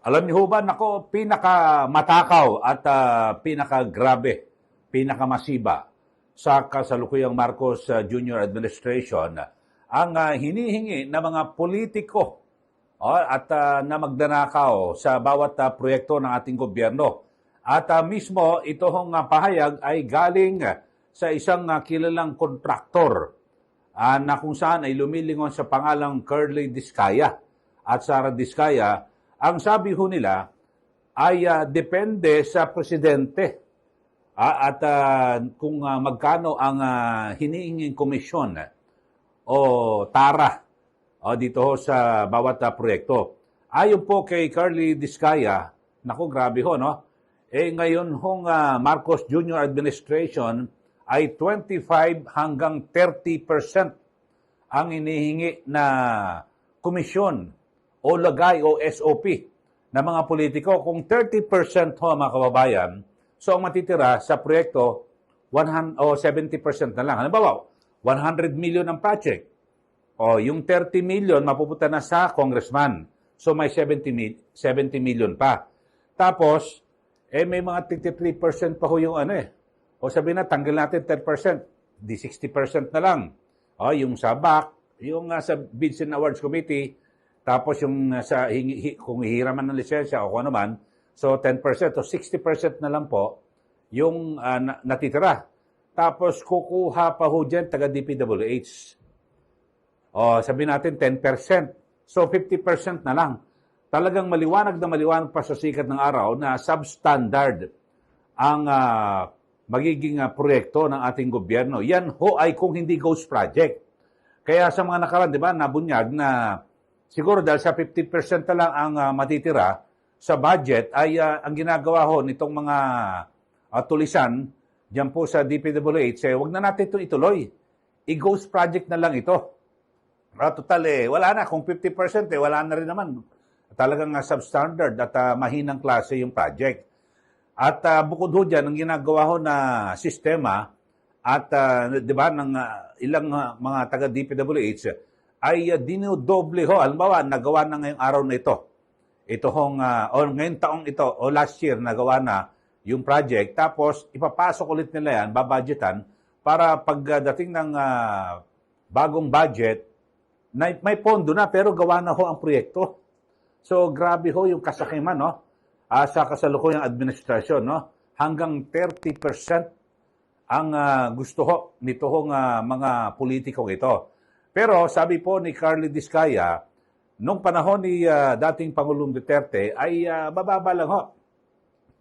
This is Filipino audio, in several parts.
Alam niyo ho ba, nako, pinakamatakaw at pinakagrabe, pinakamasiba sa kasalukuyang Marcos Jr. administration ang hinihingi ng mga politiko at na magdanakaw sa bawat proyekto ng ating gobyerno. At mismo ito hong pahayag ay galing sa isang kilalang kontraktor na kung saan ay lumilingon sa pangalang Curly Discaya at Sara Discaya. Ang sabi ho nila ay depende sa presidente at kung magkano ang hiniinging komisyon o tara dito ho sa bawat proyekto. Ayon po kay Curly Discaya, naku grabe ho no, ngayon hong Marcos Jr. administration ay 25 hanggang 30% ang inihingi na komisyon o lagay o SOP ng mga politiko. Kung 30% ho mga kababayan, so ang matitira sa proyekto 70% na lang. Halimbawa, 100 million ang project. O yung 30 million mapupunta na sa congressman. So may 70 million pa. Tapos, may mga 53% pa ho yung O sabihin na, tanggal natin 10%. Di 60% na lang. O yung sa BAC, yung sa Bids and Awards Committee, tapos yung sa kung hihiraman ng lisensya o kung ano man, so 10% o 60% na lang po yung natitira. Tapos kukuha pa ho dyan taga DPWH. O sabihin natin 10%. So 50% na lang. Talagang maliwanag na maliwanag pa sa sikat ng araw na substandard ang magiging proyekto ng ating gobyerno. Yan ho ay kung hindi ghost project. Kaya sa mga nakaraan, di ba, nabunyag na siguro dahil sa 50% na lang ang matitira sa budget ay ang ginagawa ho nitong mga tulisan dyan po sa DPWH, wag na natin ito ituloy. I-ghost project na lang ito. Total wala na. Kung 50% wala na rin naman. Talagang substandard at mahinang klase yung project. At bukod ho dyan, ang ginagawa ho na sistema at di ba ng ilang mga taga DPWH ay dinodoble ho. Halimbawa, nagawa na ngayong araw na ito. Ito hong, o ngayong taong ito, o last year, nagawa na yung project. Tapos, ipapasok ulit nila yan, babudgetan, para pagdating ng bagong budget, may pondo na, pero gawa na ho ang proyekto. So, grabe ho yung kasakiman, no? Sa kasalukuyang administrasyon, no? Hanggang 30% ang gusto ho nito hong mga politikong ito. Pero sabi po ni Curly Discaya, nung panahon ni dating Pangulong Duterte ay bababa lang ho.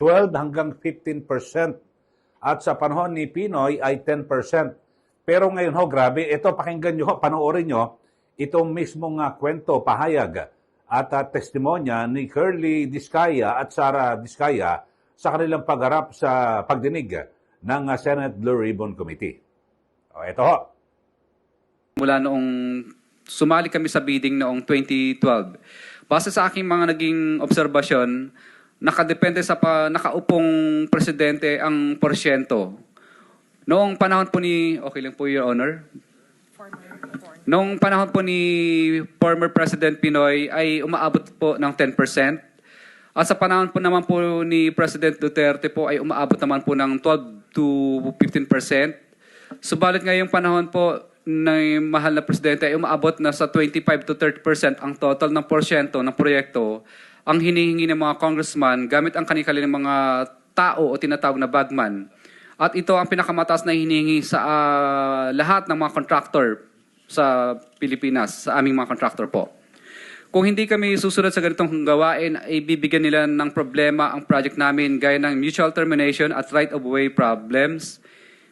12 hanggang 15%. At sa panahon ni Pinoy ay 10%. Pero ngayon ho, grabe, ito pakinggan nyo ho, panoorin nyo, itong mismong kwento, pahayag at testimonya ni Curly Discaya at Sara Discaya sa kanilang pagharap sa pagdinig ng Senate Blue Ribbon Committee. O, ito ho. Mula noong sumali kami sa bidding noong 2012, base sa aking mga naging obserbasyon, nakadepende sa nakaupong presidente ang porsyento. Noong panahon po ni, okay lang po, Your Honor, noong panahon po ni former President Pinoy ay umaabot po ng 10%. At sa panahon po naman po ni President Duterte po ay umaabot naman po ng 12 to 15%. Subalit ngayong panahon po ng mahal na presidente ay umaabot na sa 25 to 30% ang total ng porsyento ng proyekto ang hinihingi ng mga congressman gamit ang kanilang mga tao o tinatawag na bagman. At ito ang pinakamataas na hinihingi sa lahat ng mga contractor sa Pilipinas, sa aming mga contractor po. Kung hindi kami susunod sa ganitong gawain, ay bibigyan nila ng problema ang project namin gaya ng mutual termination at right-of-way problems.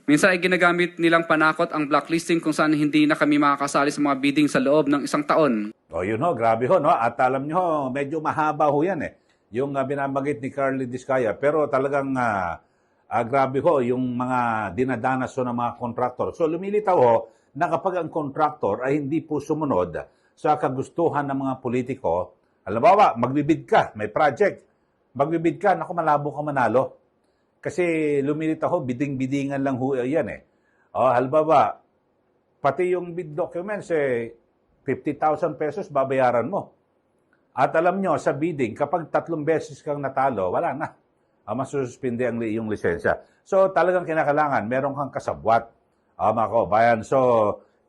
Minsan ay ginagamit nilang panakot ang blacklisting kung saan hindi na kami makakasali sa mga bidding sa loob ng isang taon. O yun ho, grabe ho, no? At alam nyo ho, medyo mahaba ho yan yung binabagit ni Curly Discaya. Pero talagang grabe ho yung mga dinadanas ho ng mga contractor. So lumilitaw ho na kapag ang contractor ay hindi po sumunod sa kagustuhan ng mga politiko, halimbawa, magbibid ka, may project, magbibid ka, naku, malabo ka manalo. Kasi lumilitaw ho, biding-bidingan lang ho yan halimbawa, pati yung bid documents, 50,000 pesos babayaran mo. At alam nyo, sa bidding, kapag 3 beses kang natalo, wala na. Masususpinde ang iyong lisensya. So, talagang kinakailangan, meron kang kasabwat, mga kabayan. So,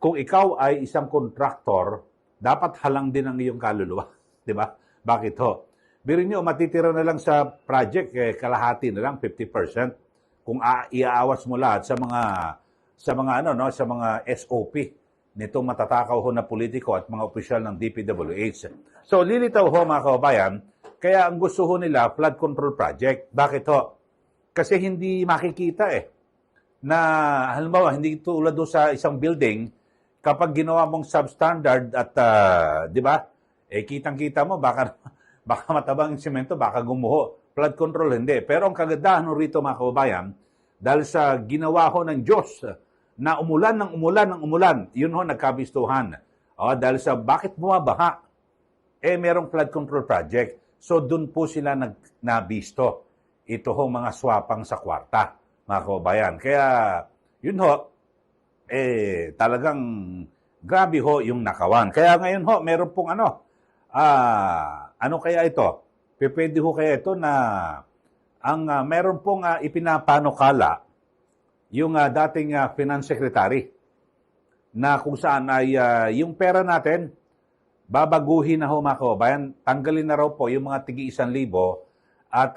kung ikaw ay isang kontraktor, dapat halang din ang iyong kaluluwa. Di ba? Bakit ho? Birin nyo, matitira na lang sa project, kalahati na lang, 50%. Kung iaawas mo lahat sa mga SOP nitong matatakaw ho na politiko at mga opisyal ng DPWH. So, lilitaw ho mga kababayan, kaya ang gusto ho nila, flood control project. Bakit ho? Kasi hindi makikita na halimbawa, hindi tulad doon sa isang building, kapag ginawa mong substandard at, di ba, kitang-kita mo, baka matabang yung semento, baka gumuho. Flood control, hindi. Pero ang kagandahan rito, mga kababayan, dahil sa ginawa ho ng Diyos, na umulan ng umulan, yun ho, nagkabistuhan. Dahil sa bakit bumabaha? Merong flood control project. So, dun po sila nabisto. Ito ho, mga swapang sa kwarta, mga kababayan. Kaya, yun ho, talagang grabe ho yung nakawan. Kaya ngayon ho, meron pong ano kaya ito? Pwede ho kaya ito na meron pong ipinapanukala yung dating finance secretary na kung saan ay yung pera natin, babaguhin na ho mga kababayan, tanggalin na raw po yung mga tigi 1,000 at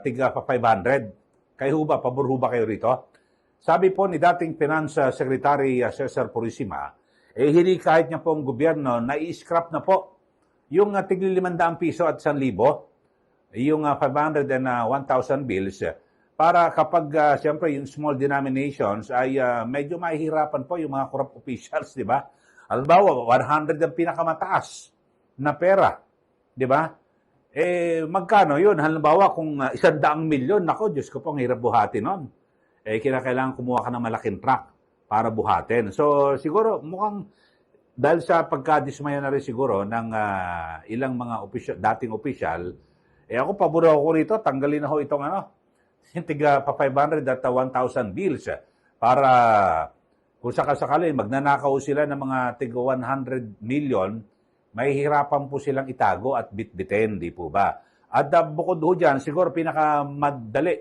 tiga 500. Kayo ho ba, pabor ho ba kayo rito? Sabi po ni dating Finance Secretary Cesar Purisima, hindi kahit niya po ang gobyerno na i-scrap na po yung tigli 500 piso at 1,000, yung 500 and 1,000 bills, para kapag, siyempre, yung small denominations ay medyo mahihirapan po yung mga corrupt officials, di ba? Halimbawa, 100 ang pinakamataas na pera, di ba? Magkano yun? Halimbawa, kung 100 milyon, nako, Diyos ko po, ang hirap buhatin nun. Kinakailangan kumuha ka ng malaking truck para buhatin. So, siguro, mukhang, dahil sa pagkadismaya na rin siguro ng ilang mga dating opisyal, ako, pabor ako rito, tanggalin na ho itong tiga pa 500 at 1,000 bills para kung sakasakali magnanakaw sila ng mga tiga 100 million, mahihirapan po silang itago at bitbitin, di po ba? At bukod ho dyan, siguro pinakamadali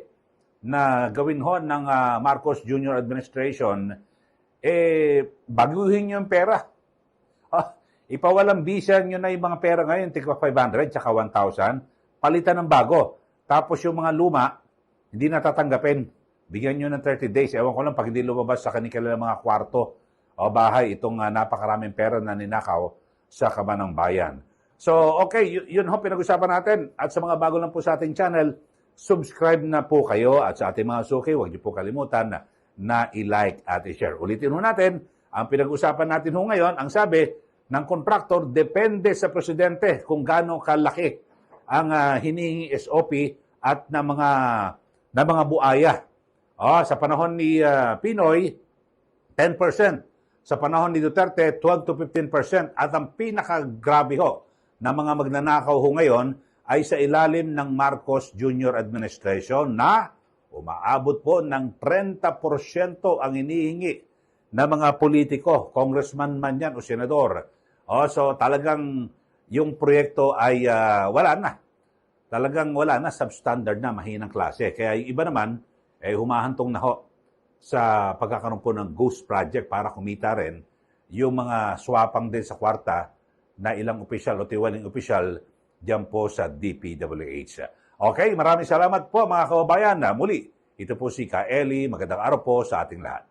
na gawin ho ng Marcos Jr. administration, baguhin yung pera. Ipawalang bisa nyo na yung mga pera ngayon, tiga 500 tsaka 1,000, palitan ng bago. Tapos yung mga luma, hindi natatanggapin. Bigyan nyo ng 30 days. Ewan ko lang pag hindi lumabas sa kanilang mga kwarto o bahay itong napakaraming pera na ninakaw sa kabanang bayan. So, okay, yun ho pinag-usapan natin. At sa mga bago lang po sa ating channel, subscribe na po kayo. At sa ating mga suki, huwag niyo po kalimutan na i-like at i-share. Ulitin ho natin, ang pinag-usapan natin ho ngayon, ang sabi ng kontraktor, depende sa presidente kung gaano kalaki ang hinihingi SOP at na mga buaya. Sa panahon ni Pinoy, 10%. Sa panahon ni Duterte, 12 to 15%. At ang pinakagrabe ho na mga magnanakaw ho ngayon ay sa ilalim ng Marcos Jr. administration na umaabot po ng 30% ang hinihingi na mga politiko, congressman man yan o senador. So talagang yung proyekto ay wala na. Talagang wala na, substandard na, mahinang klase. Kaya yung iba naman, humahantong na ho sa pagkakaroon po ng ghost project para kumita rin yung mga swapang din sa kwarta na ilang opisyal o tiwaling opisyal dyan po sa DPWH. Okay, maraming salamat po mga kababayan. Muli, ito po si Ka Eli. Magandang araw po sa ating lahat.